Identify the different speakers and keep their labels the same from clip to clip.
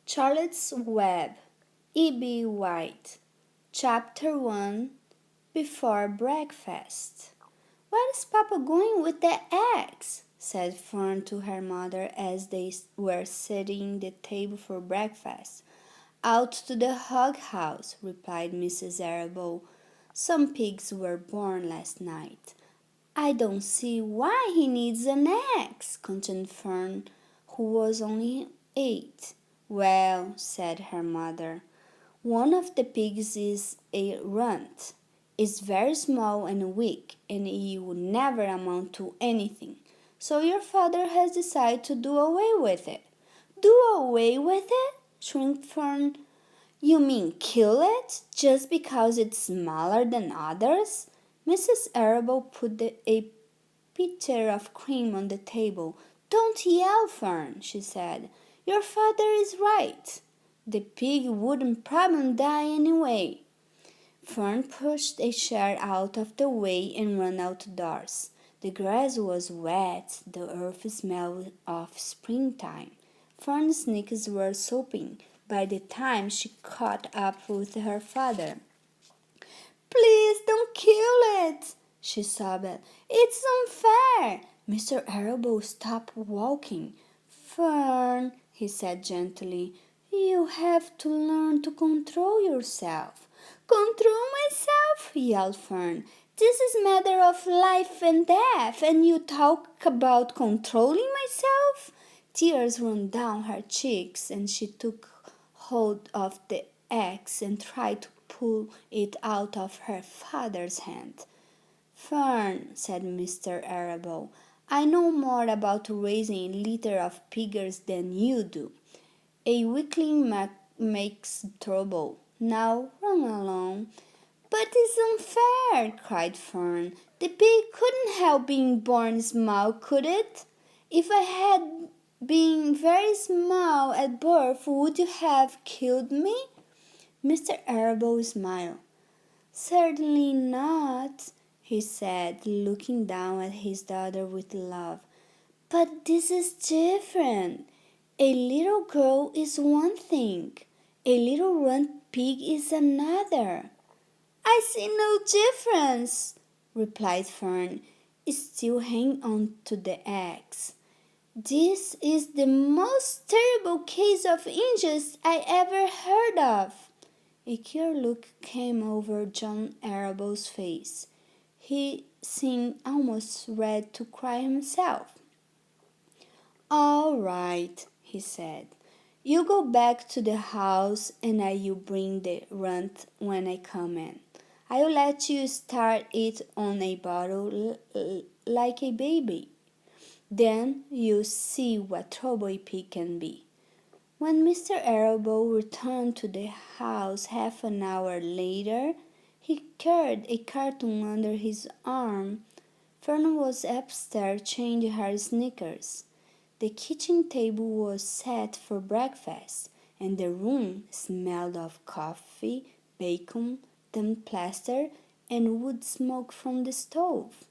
Speaker 1: Charlotte's Web, E.B. White. Chapter 1. Before Breakfast. "Where is Papa going with the eggs?" said Fern to her mother as they were setting the table for breakfast. "Out to the hog house," replied Mrs. Arable. "Some pigs were born last night." "I don't see why he needs an axe," continued Fern, who was only 8. "Well," said her mother, "one of the pigs is a runt. It's very small and weak, and it will never amount to anything. So your father has decided to do away with it." "Do away with it?" shrieked Fern. "You mean kill it, just because it's smaller than others?" Mrs. Arable put a pitcher of cream on the table. "Don't yell, Fern," she said. "Your father is right. The pig wouldn't probably die anyway." Fern pushed a chair out of the way and ran outdoors. The grass was wet, the earth smelled of springtime. Fern's sneakers were sopping by the time she caught up with her father. "Please don't kill it," she sobbed. "It's unfair." Mr. Arable stopped walking. "Fern," he said gently, "you have to learn to control yourself." "Control myself?" yelled Fern. "This is a matter of life and death, and you talk about controlling myself?" Tears ran down her cheeks, and she took hold of the axe and tried to pull it out of her father's hand. "Fern," said Mr. Arable, "I know more about raising a litter of pigs than you do. A weakling makes trouble. Now run along." "But it's unfair," cried Fern. "The pig couldn't help being born small, could it? If I had been very small at birth, would you have killed me?" Mr. Arable smiled. "Certainly not," he said, looking down at his daughter with love. "But this is different. A little girl is one thing, a little runt pig is another." "I see no difference," replied Fern, still hanging on to the axe. "This is the most terrible case of injustice I ever heard of." A queer look came over John Arable's face. He seemed almost ready to cry himself. "All right," he said. "You go back to the house and I'll bring the runt when I come in. I'll let you start it on a bottle like a baby. Then you'll see what trouble a pig can be." When Mr. Arable returned to the house half an hour later, he carried a carton under his arm. Fern was upstairs changing her sneakers. The kitchen table was set for breakfast, and the room smelled of coffee, bacon, damp plaster, and wood smoke from the stove.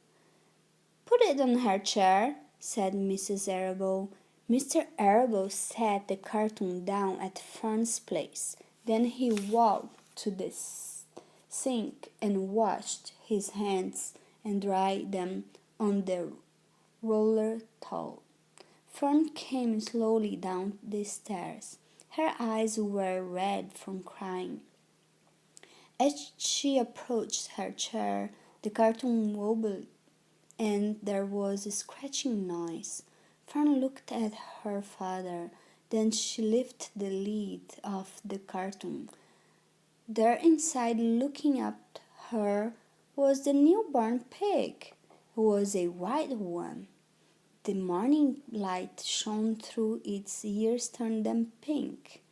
Speaker 1: "Put it on her chair," said Mrs. Arable. Mr. Arable set the carton down at Fern's place. Then he walked to the sink and washed his hands and dried them on the roller towel. Fern came slowly down the stairs. Her eyes were red from crying. As she approached her chair, the carton wobbled and there was a scratching noise. Fern looked at her father. Then she lifted the lid of the carton. There inside, looking at her, was the newborn pig. It was a white one. The morning light shone through its ears, turned them pink.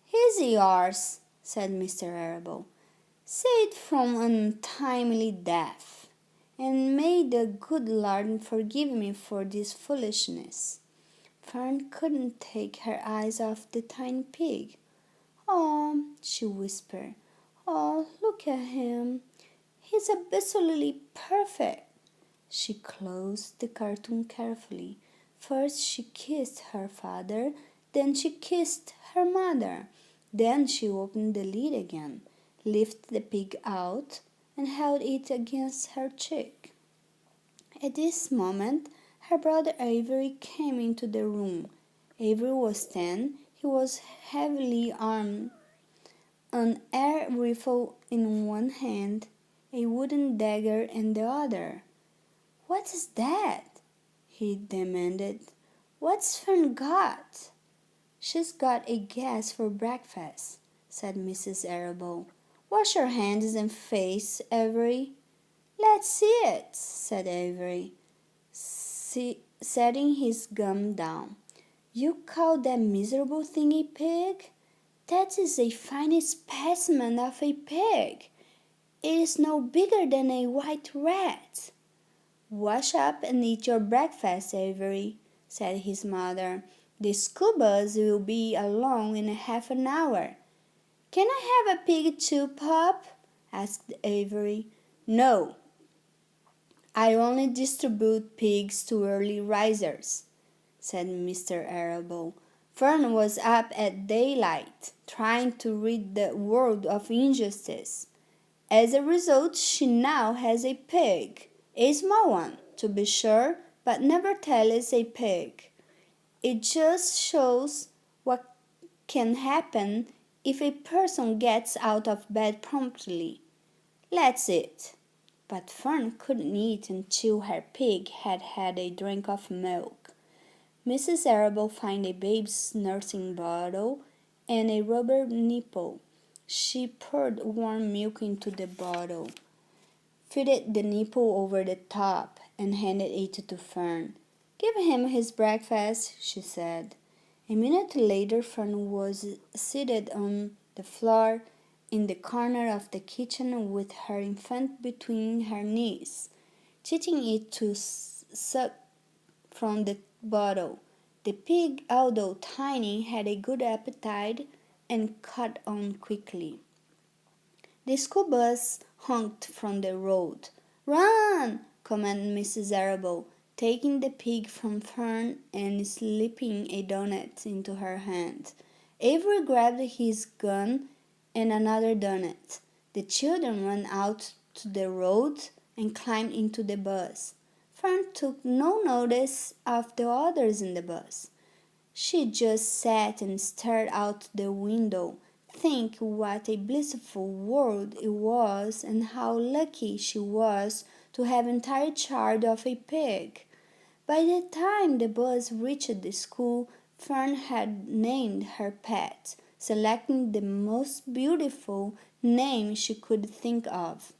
Speaker 1: "He's yours," said Mr. Arable. "Saved from untimely death. And may the good Lord forgive me for this foolishness." Fern couldn't take her eyes off the tiny pig. "Oh," she whispered. "Oh, look at him. He's absolutely perfect." She closed the carton carefully. First she kissed her father, Then she kissed her mother. Then she opened the lid again, lifted the pig out, and held it against her cheek. At this moment, her brother Avery came into the room. Avery was 10. He was heavily armed, an air rifle in one hand, a wooden dagger in the other. "What is that?" he demanded. "What's Fern got?" "She's got a gas for breakfast," said Mrs. Arable. "Wash your hands and face, Avery." "Let's see it," said Avery, setting his gun down. "You call that miserable thing a pig? That is a fine specimen of a pig. It is no bigger than a white rat." "Wash up and eat your breakfast, Avery," said his mother. "The school bus will be along in half an hour." "Can I have a pig too, Pop?" asked Avery. "No, I only distribute pigs to early risers," said Mr. Arable. "Fern was up at daylight, trying to rid the world of injustice. As a result, she now has a pig, a small one, to be sure, but nevertheless a pig. It just shows what can happen if a person gets out of bed promptly. Let's eat." But Fern couldn't eat until her pig had had a drink of milk. Mrs. Arable found a baby's nursing bottle and a rubber nipple. She poured warm milk into the bottle, fitted the nipple over the top, and handed it to Fern. "Give him his breakfast," she said. A minute later Fern was seated on the floor in the corner of the kitchen with her infant between her knees, teaching it to suck from the bottle. The pig, although tiny, had a good appetite and caught on quickly. The school bus honked from the road. "Run!" commanded Mrs. Arable, taking the pig from Fern and slipping a doughnut into her hand. Avery grabbed his gun and another doughnut. The children ran out to the road and climbed into the bus. Fern took no notice of the others in the bus. She just sat and stared out the window, thinking what a blissful world it was and how lucky she was to have entire charge of a pig. By the time the bus reached the school, Fern had named her pet, selecting the most beautiful name she could think of.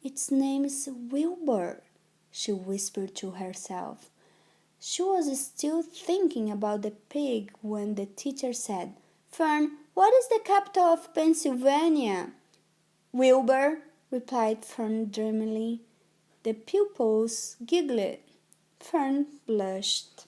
Speaker 1: "Its name's Wilbur," she whispered to herself. She was still thinking about the pig when the teacher said, "Fern, what is the capital of Pennsylvania?" "Wilbur," replied Fern dreamily. The pupils giggled. Fern blushed.